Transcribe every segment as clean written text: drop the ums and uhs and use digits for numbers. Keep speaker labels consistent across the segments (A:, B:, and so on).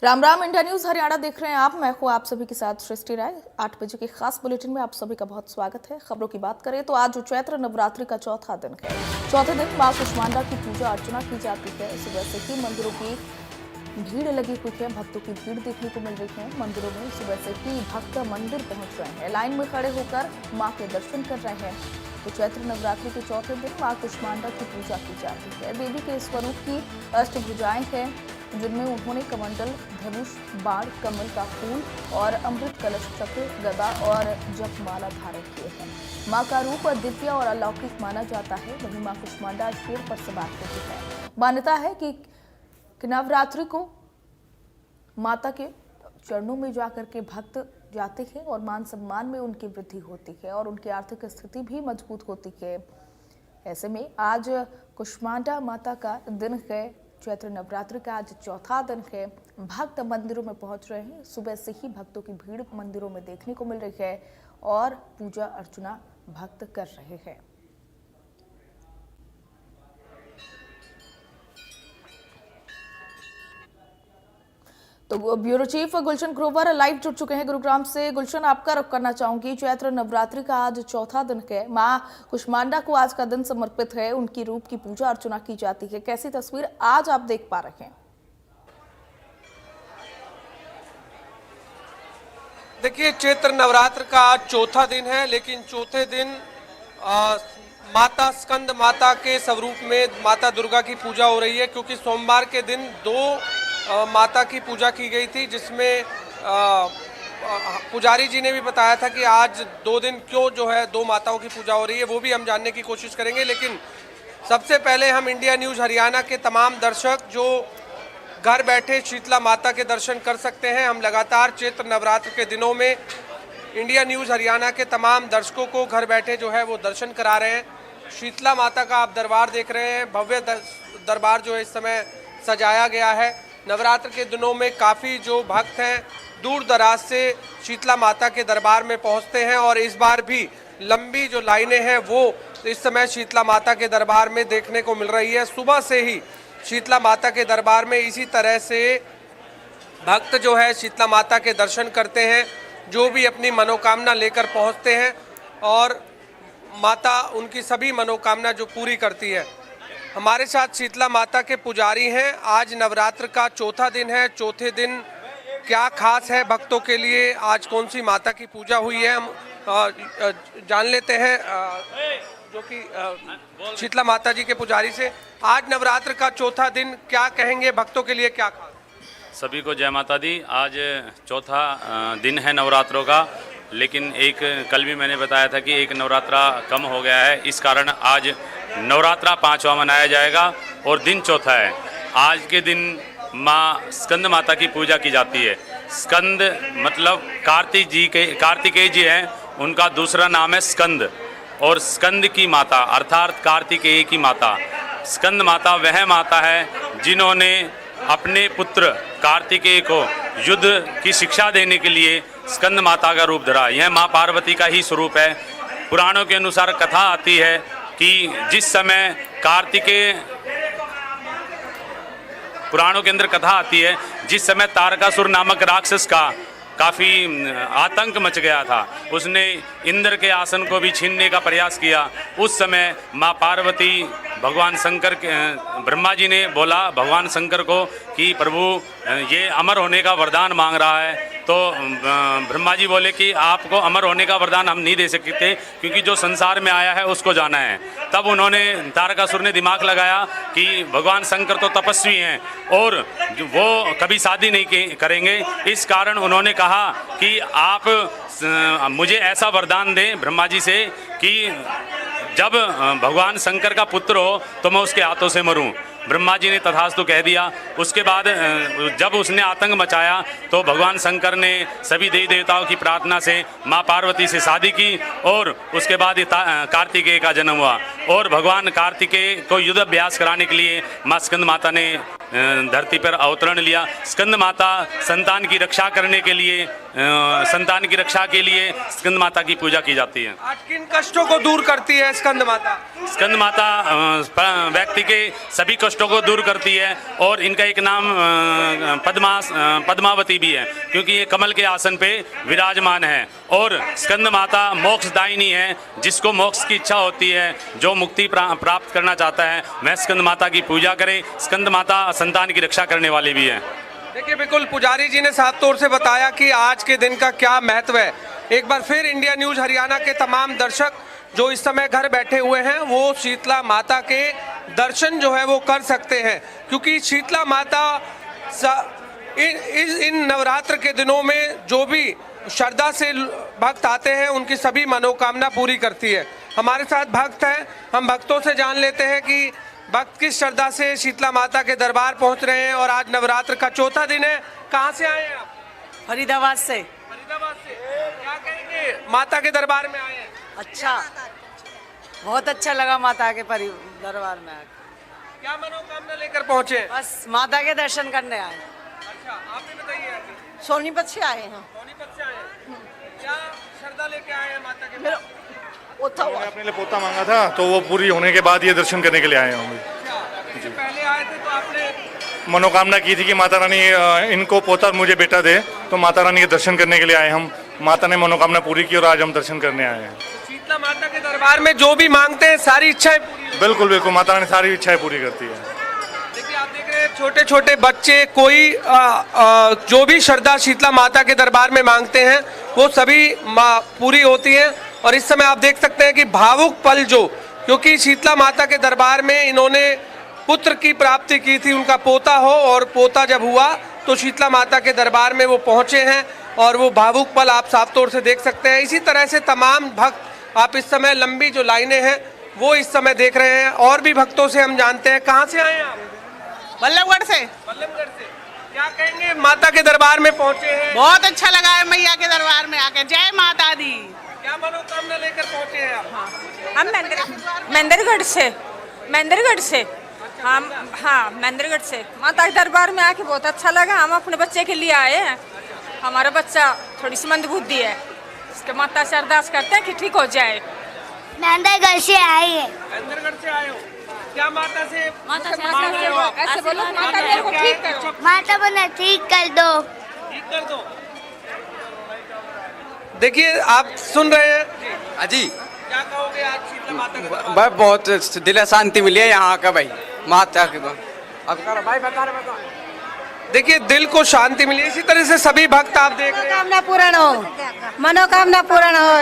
A: Ram Ram. India news Haryana देख रहे हैं आप। मैं हूं आप सभी के साथ सृष्टि राय। 8 बजे के खास बुलेटिन में आप सभी का बहुत स्वागत है। खबरों की बात करें तो आज चैत्र नवरात्रि का चौथा दिन है। चौथे दिन मां कुष्मांडा की पूजा अर्चना की जाती है। सुबह से ही मंदिरों की भीड़ लगी हुई है। भक्तों की भीड़ देखने को मिल रही है। मंदिरों में सुबह से ही भक्त मंदिर पहुंच रहे हैं, लाइन में खड़े होकर मां के दर्शन कर रहे हैं। तो चैत्र नवरात्रि के चौथे दिन मां कुष्मांडा की पूजा की जाती है। देवी के स्वरूप की अष्टभुजाएं हैं, जिनमें उन्होंने कमंडल, धनुष, बाण, कमल का फूल और अमृत कलश, चक्र, गदा और जपमाला धारण किए हैं। मां का रूप दिव्य और अलौकिक माना जाता है। वहीं मां कुष्मांडा शेर पर सवार होती है। मान्यता है कि नवरात्रि को माता के चरणों में जाकर के भक्त जाते हैं और मान सम्मान में उनकी वृद्धि होती है और उनकी आर्थिक स्थिति भी मजबूत होती है। ऐसे में आज कुष्मांडा माता का दिन है। चैत्र नवरात्रि का आज चौथा दिन है। भक्त मंदिरों में पहुंच रहे हैं। सुबह से ही भक्तों की भीड़ मंदिरों में देखने को मिल रही है और पूजा अर्चना भक्त कर रहे हैं। तो bureau chief Gulshan Grover live जुड़ चुके हैं गुरुग्राम से। गुलशन, आपका रुख करना चाहूंगी। चैत्र नवरात्रि का आज चौथा दिन है। मां कुष्मांडा को आज का दिन समर्पित है। उनकी रूप की पूजा अर्चना की जाती है। कैसी तस्वीर आज आप देख पा रहे हैं?
B: देखिए, चैत्र नवरात्र का आज चौथा दिन है, लेकिन चौथे दिन माता स्कंद माता के स्वरूप में माता दुर्गा की पूजा हो रही है, क्योंकि सोमवार के दिन दो माता की पूजा की गई थी, जिसमें पुजारी जी ने भी बताया था कि आज 2 दिन क्यों जो है 2 माताओं की पूजा हो रही है, वो भी हम जानने की कोशिश करेंगे। लेकिन सबसे पहले हम इंडिया न्यूज़ हरियाणा के तमाम दर्शक जो घर बैठे शीतला माता के दर्शन कर सकते हैं, हम लगातार चैत्र नवरात्र के दिनों में इंडिया न्यूज़ हरियाणा के तमाम दर्शकों को घर बैठे जो है वो दर्शन करा रहे हैं। शीतला माता का आप दरबार देख रहे हैं। भव्य दरबार जो है इस समय सजाया गया है। नवरात्र के दिनों में काफ़ी जो भक्त हैं दूर दराज से शीतला माता के दरबार में पहुंचते हैं और इस बार भी लंबी जो लाइनें हैं वो इस समय शीतला माता के दरबार में देखने को मिल रही है। सुबह से ही शीतला माता के दरबार में इसी तरह से भक्त जो है शीतला माता के दर्शन करते हैं, जो भी अपनी मनोकामना लेकर पहुंचते हैं और माता उनकी सभी मनोकामना जो पूरी करती है। हमारे साथ शीतला माता के पुजारी हैं। आज नवरात्र का चौथा दिन है। चौथे दिन क्या खास है भक्तों के लिए, आज कौन सी माता की पूजा हुई है, हम जान लेते हैं जो कि शीतला माता जी के पुजारी से। आज नवरात्र का चौथा दिन, क्या कहेंगे भक्तों के लिए, क्या खास?
C: सभी को जय माता दी। आज चौथा दिन है नवरात्रों का, लेकिन कल भी मैंने बताया था कि एक नवरात्रा कम हो गया है, इस कारण आज नवरात्रा 5वां मनाया जाएगा और दिन चौथा है। आज के दिन माँ स्कंद माता की पूजा की जाती है। स्कंद मतलब कार्तिकेय जी हैं, उनका दूसरा नाम है स्कंद, और स्कंद की माता अर्थात कार्तिकेय की माता। स्कंद माता वह माता है जिन्होंने अपने पुत्र कार्तिकेय को युद्ध की शिक्षा देने के लिए स्कंद माता का रूप धरा। यह माँ पार्वती का ही स्वरूप है। पुराणों के अनुसार कथा आती है कि जिस समय पुराणों के अंदर कथा आती है, जिस समय तारकासुर नामक राक्षस का काफ़ी आतंक मच गया था, उसने इंद्र के आसन को भी छीनने का प्रयास किया। उस समय माँ पार्वती भगवान शंकर के ब्रह्मा जी ने बोला भगवान शंकर को कि प्रभु ये अमर होने का वरदान मांग रहा है। तो ब्रह्मा जी बोले कि आपको अमर होने का वरदान हम नहीं दे सकते, क्योंकि जो संसार में आया है उसको जाना है। तब उन्होंने तारकासुर ने दिमाग लगाया कि भगवान शंकर तो तपस्वी हैं और वो कभी शादी नहीं करेंगे। इस कारण उन्होंने कहा कि आप मुझे ऐसा वरदान दें ब्रह्मा जी से कि जब भगवान शंकर का पुत्र हो तो मैं उसके हाथों से मरूं। ब्रह्मा जी ने तथास्तु कह दिया। उसके बाद जब उसने आतंक मचाया तो भगवान शंकर ने सभी देवी देवताओं की प्रार्थना से माँ पार्वती से शादी की और उसके बाद कार्तिकेय का जन्म हुआ। और भगवान कार्तिकेय को युद्ध अभ्यास कराने के लिए माँ स्कंद माता ने धरती पर अवतरण लिया। स्कंद माता संतान की रक्षा करने के लिए संतान की रक्षा के लिए स्कंद माता की पूजा की जाती है।
B: आज किन कष्टों को दूर करती है स्कंद माता?
C: स्कंद माता व्यक्ति के सभी कष्टों को दूर करती है और इनका एक नाम पद्मावती भी है, क्योंकि ये कमल के आसन पे विराजमान है। और स्कंद माता मोक्षदायिनी है, जिसको मोक्ष की इच्छा होती है, जो मुक्ति प्राप्त करना चाहता है, वह स्कंद माता की पूजा करे। स्कंद माता संतान की रक्षा करने वाली भी है।
B: देखिए, बिल्कुल पुजारी जी ने साफ तौर से बताया कि आज के दिन का क्या महत्व है। एक बार फिर इंडिया न्यूज़ हरियाणा के तमाम दर्शक जो इस समय घर बैठे हुए हैं, वो शीतला माता के दर्शन जो है वो कर सकते हैं, क्योंकि शीतला माता इन नवरात्र के दिनों में जो भी श्रद्धा से भक्त आते हैं, उनकी सभी मनोकामना पूरी करती है। हमारे साथ भक्त हैं, हम भक्तों से जान लेते हैं कि भक्त किस श्रद्धा से शीतला माता के दरबार पहुंच रहे हैं। और आज नवरात्र का चौथा दिन है। कहां से आए हैं आप?
D: फरीदाबाद से।
B: फरीदाबाद से। क्या कहेंगे, माता के दरबार में आए हैं?
D: अच्छा, बहुत अच्छा लगा माता के दरबार में आके।
B: क्या मनोकामना लेकर पहुंचे हैं?
D: बस माता के दर्शन करने आए।
B: अच्छा, आप भी बताइए आगे।
D: सोनीपत से आए हैं।
B: सोनीपत से आए हैं। क्या श्रद्धा लेके आए हैं माता के?
E: मैंने अपने लिए पोता मांगा था, तो वो पूरी होने के बाद ये दर्शन करने के लिए आए हैं।
B: अच्छा, पहले आए थे तो आपने
E: मनोकामना की थी कि माता रानी इनको पोता मुझे बेटा दे, तो माता रानी के दर्शन करने के लिए आए हम। माता ने मनोकामना पूरी की और आज हम दर्शन करने आए हैं।
B: शीतला माता के दरबार में जो भी मांगते हैं सारी इच्छाएं पूरी?
E: बिल्कुल बिल्कुल, माता रानी सारी इच्छाएं पूरी करती है।
B: देखिए, आप देख रहे हैं छोटे छोटे बच्चे, कोई जो भी श्रद्धा शीतला माता के दरबार में मांगते हैं वो सभी पूरी होती है। और इस समय आप देख सकते हैं कि भावुक पल जो, क्योंकि शीतला माता के दरबार में इन्होंने पुत्र की प्राप्ति की थी, उनका पोता हो, और पोता जब हुआ तो शीतला माता के दरबार में वो पहुंचे हैं और वो भावुक पल आप साफ तौर से देख सकते हैं। इसी तरह से तमाम भक्त आप इस समय लंबी जो लाइनें हैं वो इस समय देख रहे हैं। और भी भक्तों से हम जानते हैं। कहाँ से आए हैं आप?
F: बल्लभगढ़ से।
B: बल्लभगढ़ से। क्या कहेंगे, माता के दरबार में पहुंचे हैं?
F: बहुत अच्छा लगा है मैया के दरबार में आके। जय माता दी।
B: क्या मनोकामना लेकर पहुंचे हैं आप?
G: हम महेंद्रगढ़ से हम महेंद्रगढ़ से माता के दरबार में आके बहुत अच्छा लगा। हम अपने बच्चे के लिए आए हैं। हमारा बच्चा थोड़ी सी मंदबुद्धि है, इसके माता से अरदास करते हैं कि ठीक हो जाए।
H: महेंद्रगढ़ से आए हैं।
B: महेंद्रगढ़ से आए हो? क्या माता से
G: ऐसे बोलो, माता मेरे को ठीक करो,
H: माता बना ठीक कर दो।
B: ठीक कर दो। देखिए, आप सुन रहे हैं
I: अजी,
B: क्या कहोगे आज शीतला माता के?
I: भाई बहुत दिल शांति मिली है यहाँ का भाई, माता के भाई बता रहे।
B: देखिए, दिल को शांति मिली। इसी तरह से सभी भक्त आप देख रहे हैं,
D: मनोकामना पूर्ण हो।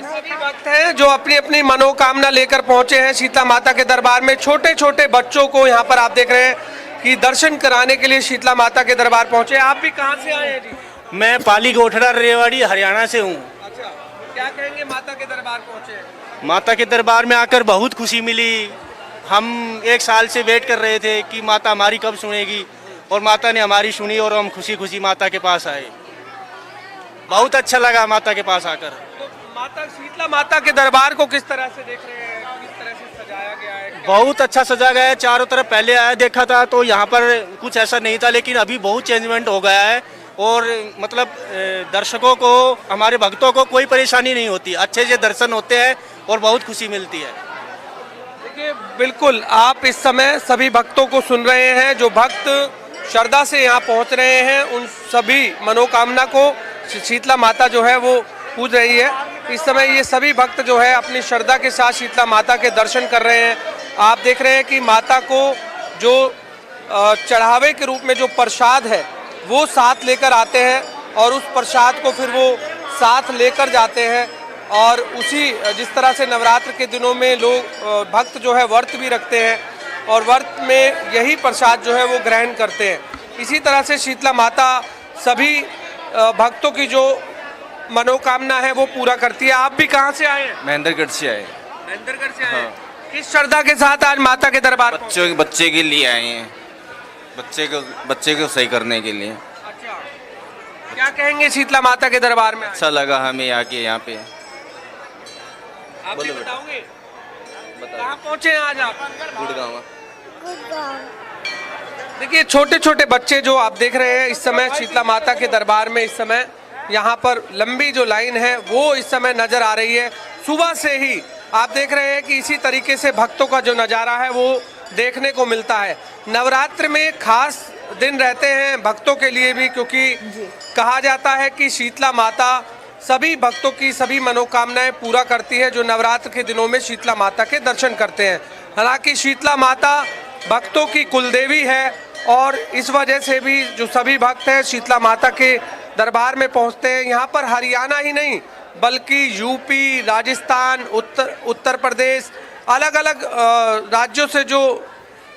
B: सभी भक्त हैं जो अपनी अपनी मनोकामना लेकर पहुंचे हैं शीतला माता के दरबार में। छोटे छोटे बच्चों को यहाँ पर आप देख रहे हैं कि दर्शन कराने के लिए शीतला माता के दरबार पहुंचे। आप भी कहाँ से आए हैं जी?
J: मैं पाली गोठड़ा रेवाड़ी हरियाणा से हूँ।
B: अच्छा, क्या कहेंगे, माता के दरबार पहुंचे?
J: माता के दरबार में आकर बहुत खुशी मिली। हम 1 साल से वेट कर रहे थे कि माता हमारी कब सुनेगी, और माता ने हमारी सुनी और हम खुशी खुशी माता के पास आए। बहुत अच्छा लगा माता के पास आकर।
B: तो माता शीतला माता के दरबार को किस तरह से देख रहे हैं, किस तरह से सजाया गया है?
J: बहुत अच्छा सजा गया है चारों तरफ। पहले आया देखा था तो यहाँ पर कुछ ऐसा नहीं था, लेकिन अभी बहुत चेंजमेंट हो गया है और मतलब दर्शकों को, हमारे भक्तों को कोई परेशानी नहीं होती, अच्छे से दर्शन होते हैं और बहुत खुशी मिलती है।
B: देखिए, बिल्कुल आप इस समय सभी भक्तों को सुन रहे हैं। जो भक्त श्रद्धा से यहाँ पहुँच रहे हैं, उन सभी मनोकामना को शीतला माता जो है वो पूज रही है। इस समय ये सभी भक्त जो है अपनी श्रद्धा के साथ शीतला माता के दर्शन कर रहे हैं। आप देख रहे हैं कि माता को जो चढ़ावे के रूप में जो प्रसाद है वो साथ लेकर आते हैं और उस प्रसाद को फिर वो साथ लेकर जाते हैं। और उसी जिस तरह से नवरात्र के दिनों में लोग भक्त जो है व्रत भी रखते हैं और व्रत में यही प्रसाद जो है वो ग्रहण करते हैं। इसी तरह से शीतला माता सभी भक्तों की जो मनोकामना है वो पूरा करती है। आप भी कहाँ से आए हैं?
I: महेंद्रगढ़ से आए।
B: महेंद्रगढ़ से आए। किस श्रद्धा के साथ आज माता के दरबार?
I: बच्चे के लिए आए हैं, बच्चे को सही करने के लिए।
B: अच्छा, क्या कहेंगे शीतला माता के दरबार में?
I: अच्छा लगा हमें आके यहाँ पे।
B: आप भी बताओगे कहाँ पहुँचे हैं आज आप?
I: गुड़गांव।
B: देखिए छोटे छोटे बच्चे जो आप देख रहे हैं इस समय शीतला माता के दरबार में, इस समय यहाँ पर लंबी जो लाइन है वो इस समय नजर आ रही है। सुबह से ही आप देख रहे हैं कि इसी तरीके से भक्तों का जो नज़ारा है वो देखने को मिलता है। नवरात्र में खास दिन रहते हैं भक्तों के लिए भी, क्योंकि कहा जाता है कि शीतला माता सभी भक्तों की सभी मनोकामनाएं पूरा करती है जो नवरात्र के दिनों में शीतला माता के दर्शन करते हैं। हालांकि शीतला माता भक्तों की कुलदेवी है और इस वजह से भी जो सभी भक्त हैं शीतला माता के दरबार में पहुंचते हैं। यहाँ पर हरियाणा ही नहीं बल्कि यूपी, राजस्थान, उत्तर प्रदेश, अलग अलग राज्यों से जो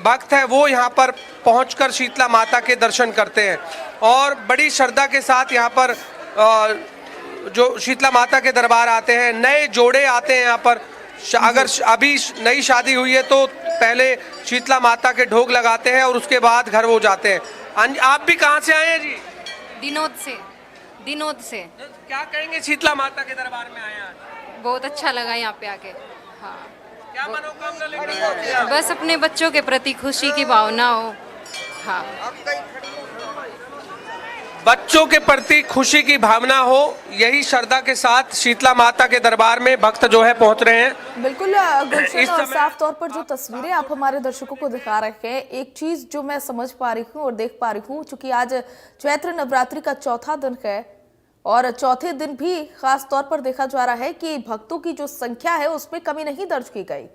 B: भक्त हैं वो यहाँ पर पहुंचकर शीतला माता के दर्शन करते हैं और बड़ी श्रद्धा के साथ यहाँ पर जो शीतला माता के दरबार आते हैं। नए जोड़े आते हैं यहाँ पर, अगर अभी नई शादी हुई है तो पहले शीतला माता के ढोग लगाते हैं और उसके बाद घर वो जाते हैं। आप भी कहाँ से आए हैं जी?
G: दिनोद से।
B: क्या कहेंगे शीतला माता के दरबार में आए आज?
G: बहुत अच्छा लगा यहाँ पे आके। हाँ,
B: क्या मनोकामना लेकर?
G: बस अपने बच्चों के प्रति खुशी की भावना हो। हाँ,
B: बच्चों के प्रति खुशी की भावना हो, यही श्रद्धा के साथ शीतला माता के दरबार में भक्त जो है पहुंच रहे हैं।
A: बिल्कुल गुलशन, और साफ तौर पर जो तस्वीरें आप हमारे दर्शकों को दिखा रहे हैं, एक चीज जो मैं समझ पा रही हूँ और देख पा रही हूँ, चूंकि आज चैत्र नवरात्रि का चौथा दिन है और चौथे दिन भी खास तौर पर देखा जा रहा है कि भक्तों की जो संख्या है उसमें कमी नहीं दर्ज की गई।